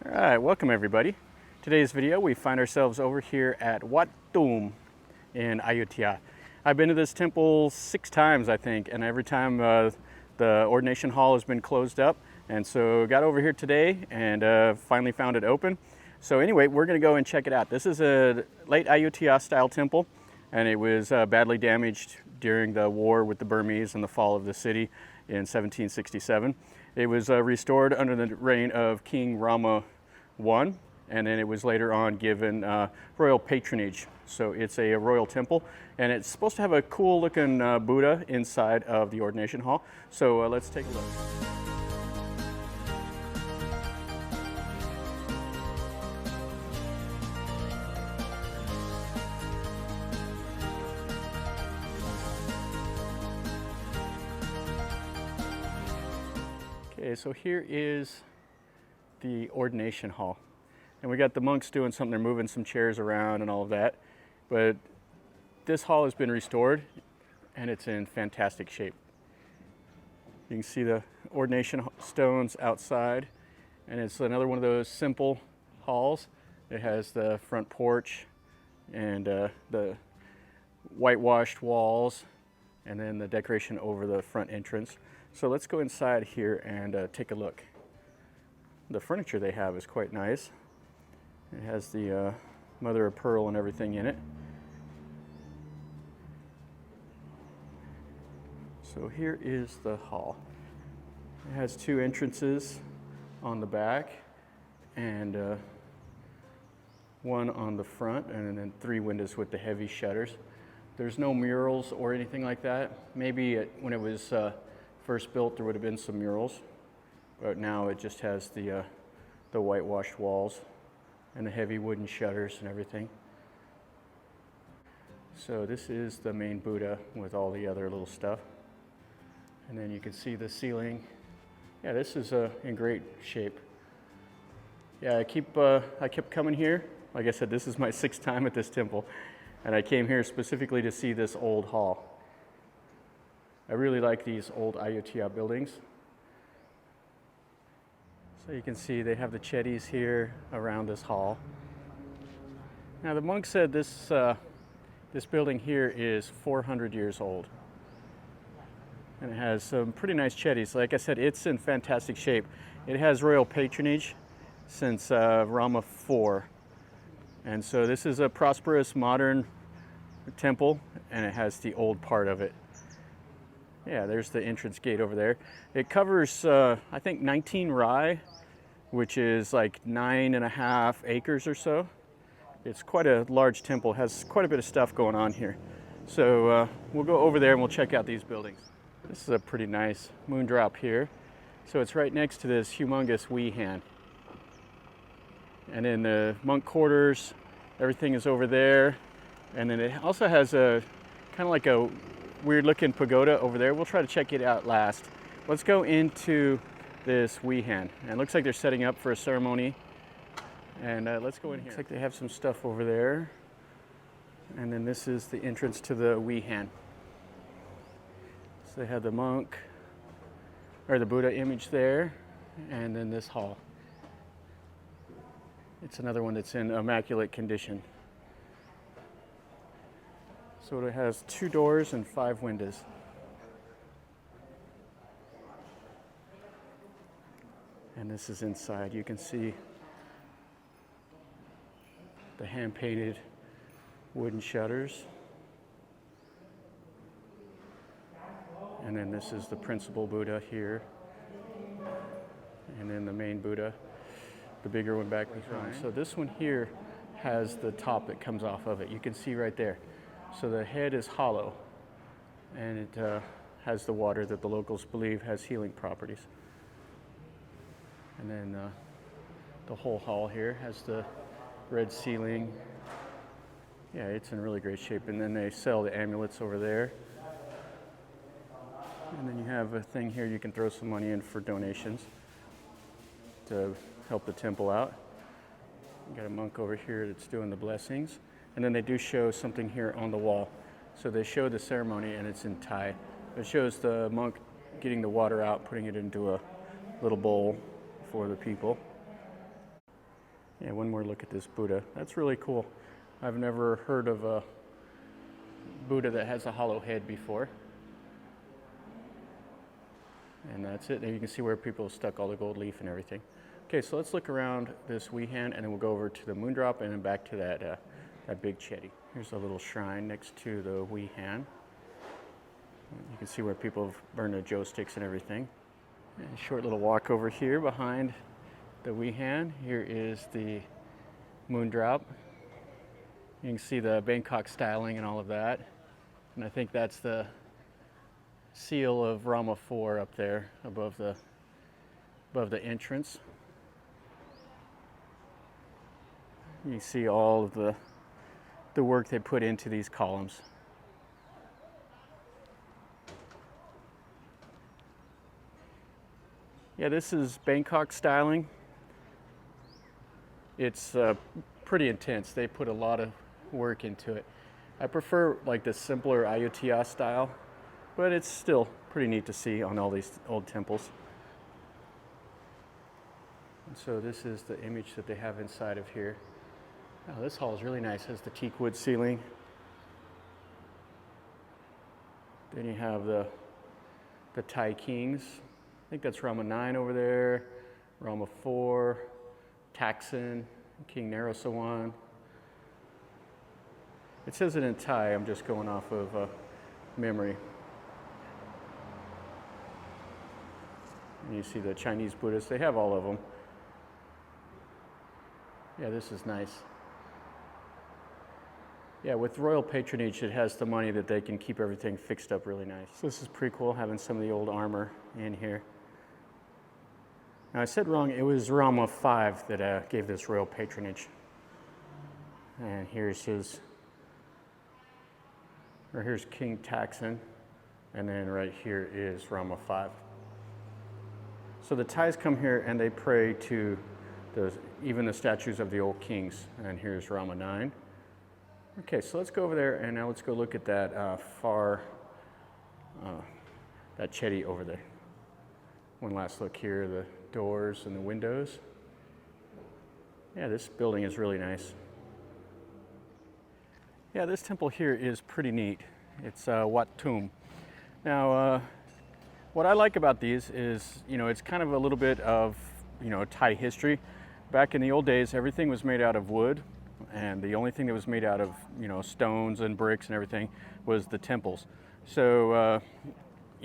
All right, welcome everybody. Today's video, we find ourselves over here at Wat Tum in Ayutthaya. I've been to this temple 6 times, I think, and every time the ordination hall has been closed up. And so got over here today and finally found it open. So anyway, we're gonna go and check it out. This is a late Ayutthaya style temple, and it was badly damaged during the war with the Burmese and the fall of the city in 1767. It was restored under the reign of King Rama I, and then it was later on given royal patronage. So it's a royal temple, and it's supposed to have a cool looking Buddha inside of the ordination hall. So let's take a look. Okay, so here is the ordination hall. And we got the monks doing something, they're moving some chairs around and all of that. But this hall has been restored and it's in fantastic shape. You can see the ordination stones outside, and it's another one of those simple halls. It has the front porch and the whitewashed walls, and then the decoration over the front entrance. So let's go inside here and take a look. The furniture they have is quite nice. It has the mother of pearl and everything in it. So here is the hall. It has 2 entrances on the back and one on the front, and then 3 windows with the heavy shutters. There's no murals or anything like that. Maybe when it was first built there would have been some murals, but now it just has the whitewashed walls and the heavy wooden shutters and everything. So this is the main Buddha with all the other little stuff. And then you can see the ceiling. Yeah, this is in great shape. Yeah, I kept coming here. Like I said, this is my 6th time at this temple, and I came here specifically to see this old hall. I really like these old Ayutthaya buildings. So you can see they have the chetties here around this hall. Now the monk said this building here is 400 years old. And it has some pretty nice chetties. Like I said, it's in fantastic shape. It has royal patronage since Rama IV. And so this is a prosperous modern temple, and it has the old part of it. Yeah, there's the entrance gate over there. It covers, I think, 19 rai, which is like 9.5 acres or so. It's quite a large temple, has quite a bit of stuff going on here. So we'll go over there and we'll check out these buildings. This is a pretty nice moon drop here. So it's right next to this humongous Wihan. And then the monk quarters, everything is over there. And then it also has a kind of like a weird looking pagoda over there. We'll try to check it out last. Let's go into this Wihan. And it looks like they're setting up for a ceremony. And let's go in here. Looks like they have some stuff over there. And then this is the entrance to the Wihan. So they have the monk, or the Buddha image there, and then this hall. It's another one that's in immaculate condition. So it has 2 doors and 5 windows. And this is inside. You can see the hand-painted wooden shutters. And then this is the principal Buddha here. And then the main Buddha, the bigger one back behind. So this one here has the top that comes off of it. You can see right there. So the head is hollow, and it has the water that the locals believe has healing properties. And then the whole hall here has the red ceiling. Yeah, it's in really great shape. And then they sell the amulets over there. And then you have a thing here you can throw some money in for donations to help the temple out. You got a monk over here that's doing the blessings. And then they do show something here on the wall. So they show the ceremony, and it's in Thai. It shows the monk getting the water out, putting it into a little bowl for the people. Yeah, one more look at this Buddha. That's really cool. I've never heard of a Buddha that has a hollow head before. And that's it. There you can see where people stuck all the gold leaf and everything. Okay, so let's look around this Wihan, and then we'll go over to the moondrop and then back to that big chetty. Here's a little shrine next to the Wihan. You can see where people have burned the joe sticks and everything. And a short little walk over here behind the Wihan. Here is the moondrop. You can see the Bangkok styling and all of that. And I think that's the seal of Rama IV up there above the entrance. You see all of the work they put into these columns. Yeah, this is Bangkok styling. It's pretty intense. They put a lot of work into it. I prefer like the simpler Ayutthaya style, but it's still pretty neat to see on all these old temples. And so this is the image that they have inside of here. Oh, this hall is really nice. It has the teak wood ceiling. Then you have the Thai kings. I think that's Rama IX over there, Rama IV, Taksin, King Naresuan. It says it in Thai. I'm just going off of memory. And you see the Chinese Buddhists. They have all of them. Yeah, this is nice. Yeah, with royal patronage, it has the money that they can keep everything fixed up really nice. So this is pretty cool, having some of the old armor in here. Now I said wrong, it was Rama V that gave this royal patronage. And here's here's King Taksin, and then right here is Rama V. So the Thais come here and they pray to even the statues of the old kings. And here's Rama IX. Okay, so let's go over there and now let's go look at that that chetty over there. One last look here, the doors and the windows. Yeah, this building is really nice. Yeah, this temple here is pretty neat. It's Wat Tum. Now, what I like about these is, it's kind of a little bit of, Thai history. Back in the old days, everything was made out of wood, and the only thing that was made out of, stones and bricks and everything was the temples. So,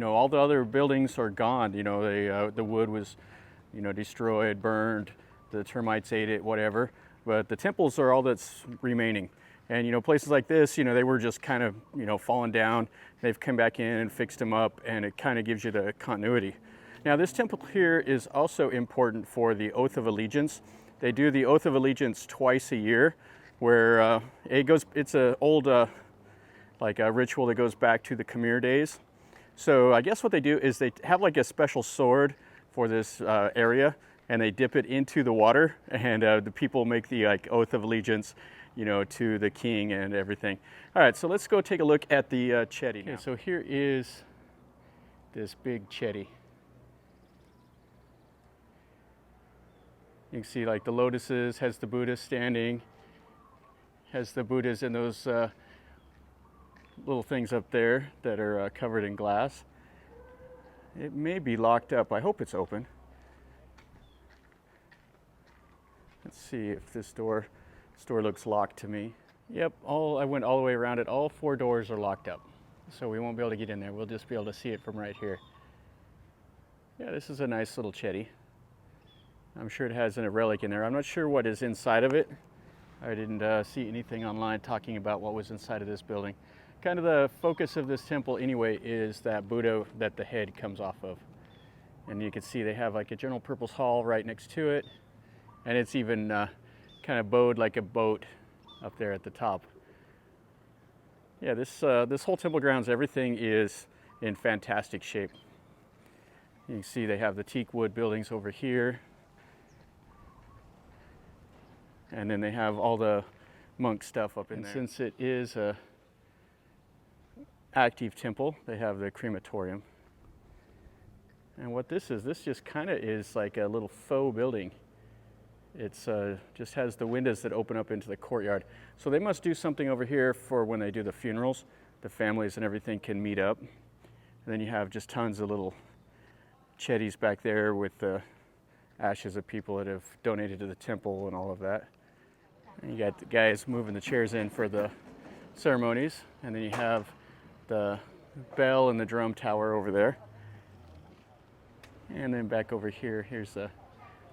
all the other buildings are gone. The wood was, destroyed, burned, the termites ate it, whatever. But the temples are all that's remaining. And, places like this, they were just kind of, falling down. They've come back in and fixed them up, and it kind of gives you the continuity. Now, this temple here is also important for the Oath of Allegiance. They do the Oath of Allegiance twice a year, where it's an old, like a ritual that goes back to the Khmer days. So I guess what they do is they have like a special sword for this area, and they dip it into the water, and the people make the Oath of Allegiance, to the king and everything. All right, so let's go take a look at the chetty. Okay, so here is this big chetty. You can see like the lotuses, has the Buddha standing, has the Buddhas in those little things up there that are covered in glass. It may be locked up. I hope it's open. Let's see if this door looks locked to me. Yep, I went all the way around it. All 4 doors are locked up, so we won't be able to get in there. We'll just be able to see it from right here. Yeah, this is a nice little chetty. I'm sure it has a relic in there. I'm not sure what is inside of it. I didn't see anything online talking about what was inside of this building. Kind of the focus of this temple anyway is that Buddha that the head comes off of. And you can see they have like a general purpose hall right next to it. And it's even kind of bowed like a boat up there at the top. Yeah, this whole temple grounds, everything is in fantastic shape. You can see they have the teak wood buildings over here. And then they have all the monk stuff up in there. Since it is a active temple, they have the crematorium. And what this just kind of is like a little faux building. It's just has the windows that open up into the courtyard. So they must do something over here for when they do the funerals. The families and everything can meet up. And then you have just tons of little chetties back there with the ashes of people that have donated to the temple and all of that. And you got the guys moving the chairs in for the ceremonies. And then you have the bell and the drum tower over there. And then back over here, here's a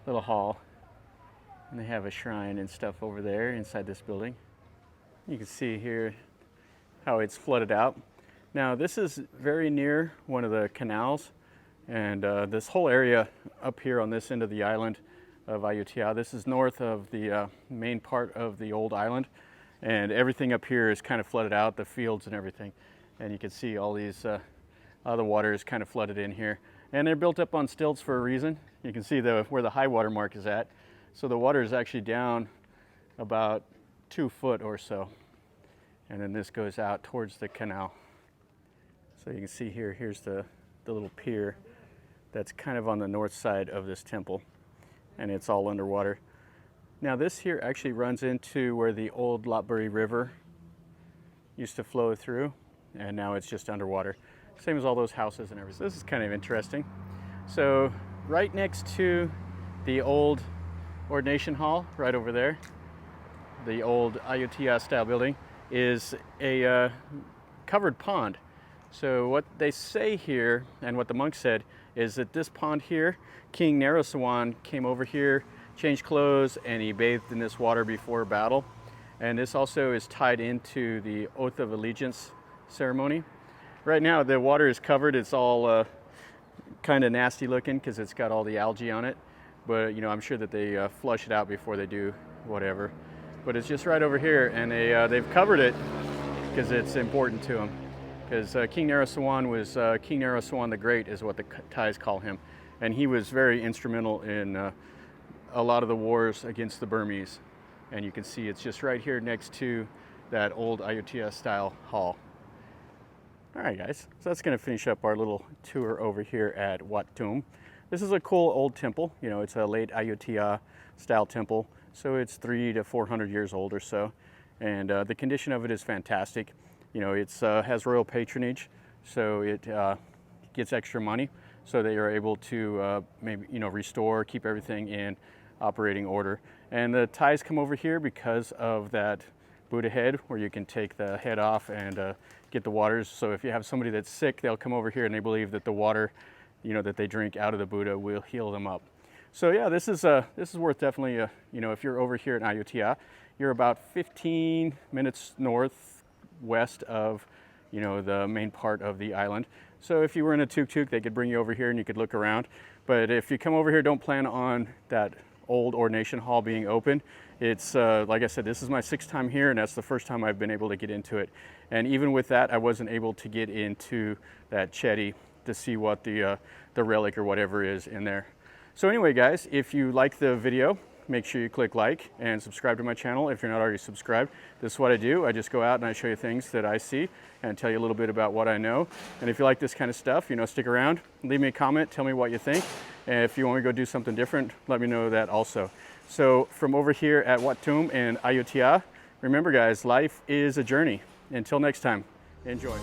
little hall. And they have a shrine and stuff over there inside this building. You can see here how it's flooded out. Now this is very near one of the canals, and this whole area up here on this end of the island of Ayutthaya, this is north of the main part of the old island, and everything up here is kind of flooded out, the fields and everything. And you can see all these, the water is kind of flooded in here. And they're built up on stilts for a reason. You can see where the high water mark is at. So the water is actually down about 2 foot or so. And then this goes out towards the canal. So you can see here, here's the little pier that's kind of on the north side of this temple. And it's all underwater. Now this here actually runs into where the old Lopburi River used to flow through. And now it's just underwater. Same as all those houses and everything. So this is kind of interesting. So right next to the old ordination hall, right over there, the old Ayutthaya style building, is a covered pond. So what they say here, and what the monk said, is that this pond here, King Naresuan came over here, changed clothes, and he bathed in this water before battle. And this also is tied into the oath of allegiance ceremony. Right now the water is covered. It's all kind of nasty looking because it's got all the algae on it. But you know, I'm sure that they flush it out before they do whatever. But it's just right over here, and they've covered it because it's important to them. Because King Naresuan was King Naresuan the Great, is what the Thais call him, and he was very instrumental in a lot of the wars against the Burmese. And you can see it's just right here next to that old Ayutthaya style hall. All right, guys, so that's going to finish up our little tour over here at Wat Tum. This is a cool old temple. You know, it's a late Ayutthaya style temple, so it's 300 to 400 years old or so, and the condition of it is fantastic. You know, it's has royal patronage, so it gets extra money, so they are able to maybe, you know, restore, keep everything in operating order. And the Thais come over here because of that Buddha head, where you can take the head off and get the waters. So if you have somebody that's sick, they'll come over here and they believe that the water, you know, that they drink out of the Buddha will heal them up. So yeah, this is worth definitely, you know, if you're over here in Ayutthaya, you're about 15 minutes northwest of, you know, the main part of the island. So if you were in a tuk-tuk, they could bring you over here and you could look around. But if you come over here, don't plan on that old ordination hall being open. It's like I said, this is my 6th time here, and that's the first time I've been able to get into it. And even with that, I wasn't able to get into that chetty to see what the relic or whatever is in there. So anyway, guys, if you like the video, make sure you click like and subscribe to my channel if you're not already subscribed. This is what I do. I just go out and I show you things that I see and tell you a little bit about what I know. And if you like this kind of stuff, you know, stick around, leave me a comment, tell me what you think. And if you want me to go do something different, let me know that also. So from over here at Wat Tum in Ayutthaya, remember guys, life is a journey. Until next time, enjoy.